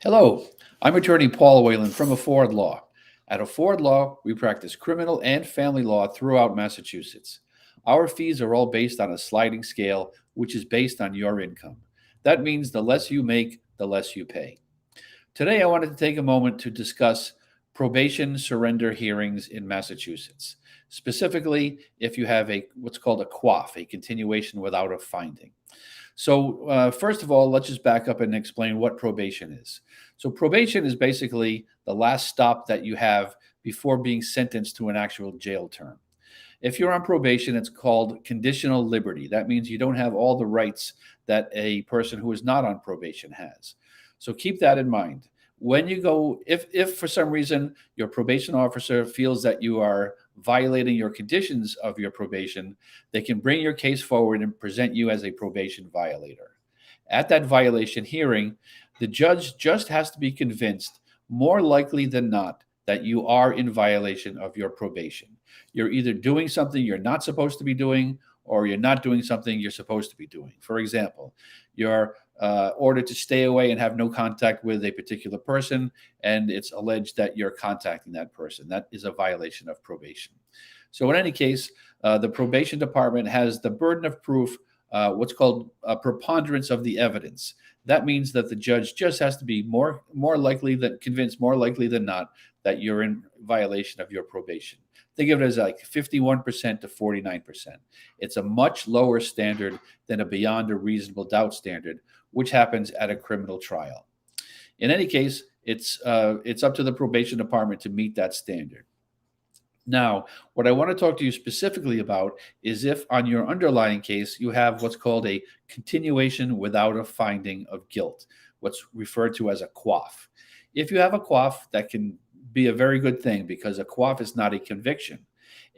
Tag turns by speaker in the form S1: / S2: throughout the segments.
S1: Hello, I'm attorney Paul Whalen from Afford Law. At Afford Law, we practice criminal and family law throughout Massachusetts. Our fees are all based on a sliding scale, which is based on your income. That means the less you make, the less you pay. Today, I wanted to take a moment to discuss probation surrender hearings in Massachusetts. Specifically, if you have a what's called a CWOF, a continuation without a finding. So, first of all, let's just back up and explain what probation is. So, probation is basically the last stop that you have before being sentenced to an actual jail term. If you're on probation, it's called conditional liberty. That means you don't have all the rights that a person who is not on probation has. So keep that in mind. When you go, if for some reason your probation officer feels that you are violating your conditions of your probation, they can bring your case forward and present you as a probation violator. At that violation hearing, the judge just has to be convinced, more likely than not, that you are in violation of your probation. You're either doing something you're not supposed to be doing, or you're not doing something you're supposed to be doing. For example, you're ordered to stay away and have no contact with a particular person, and it's alleged that you're contacting that person. That is a violation of probation. So, in any case, the probation department has the burden of proof, what's called a preponderance of the evidence. That means that the judge just has to be more likely than convinced, more likely than not, that you're in violation of your probation. Think of it as like 51% to 49%. It's a much lower standard than a beyond a reasonable doubt standard, which happens at a criminal trial. In any case, it's up to the probation department to meet that standard. Now, what I want to talk to you specifically about is if on your underlying case you have what's called a continuation without a finding of guilt, what's referred to as a CWOF. If you have a CWOF, that can be a very good thing because a CWOF is not a conviction.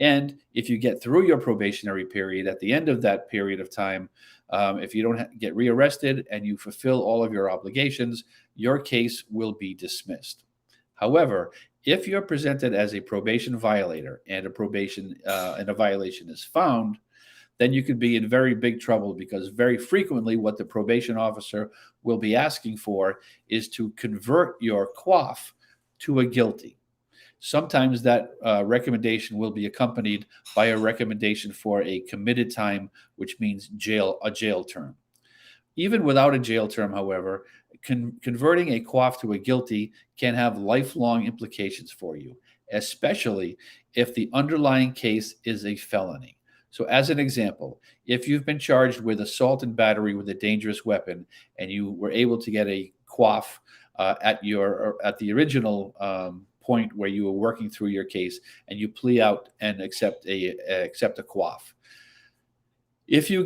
S1: And if you get through your probationary period, at the end of that period of time, if you don't get rearrested and you fulfill all of your obligations, your case will be dismissed. However, if you're presented as a probation violator and a violation is found, then you could be in very big trouble because very frequently what the probation officer will be asking for is to convert your CWOF to a guilty. Sometimes that recommendation will be accompanied by a recommendation for a committed time, which means a jail term. Even without a jail term, however, converting a CWOF to a guilty can have lifelong implications for you, especially if the underlying case is a felony. So, as an example, if you've been charged with assault and battery with a dangerous weapon, and you were able to get a CWOF at the original point where you were working through your case, and you plea out and accept a CWOF. If you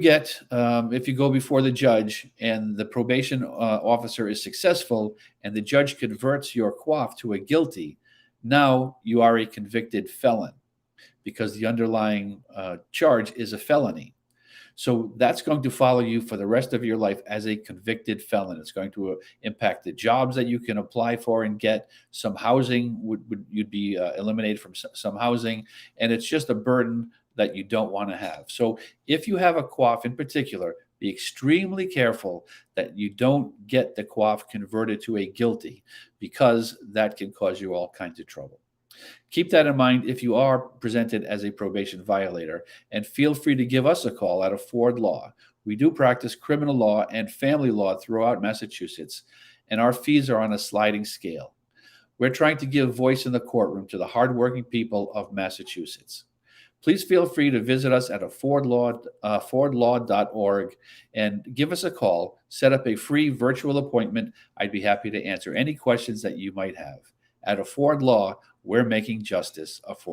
S1: go before the judge and the probation officer is successful and the judge converts your CWOF to a guilty, now you are a convicted felon because the underlying charge is a felony. So that's going to follow you for the rest of your life as a convicted felon. It's going to impact the jobs that you can apply for and get. Some housing you'd be eliminated from some housing, and it's just a burden that you don't want to have. So if you have a CWOF in particular, be extremely careful that you don't get the CWOF converted to a guilty because that can cause you all kinds of trouble. Keep that in mind if you are presented as a probation violator, and feel free to give us a call at Afford Law. We do practice criminal law and family law throughout Massachusetts, and our fees are on a sliding scale. We're trying to give voice in the courtroom to the hardworking people of Massachusetts. Please feel free to visit us at affordlaw.org and give us a call. Set up a free virtual appointment. I'd be happy to answer any questions that you might have. At Afford Law, we're making justice affordable.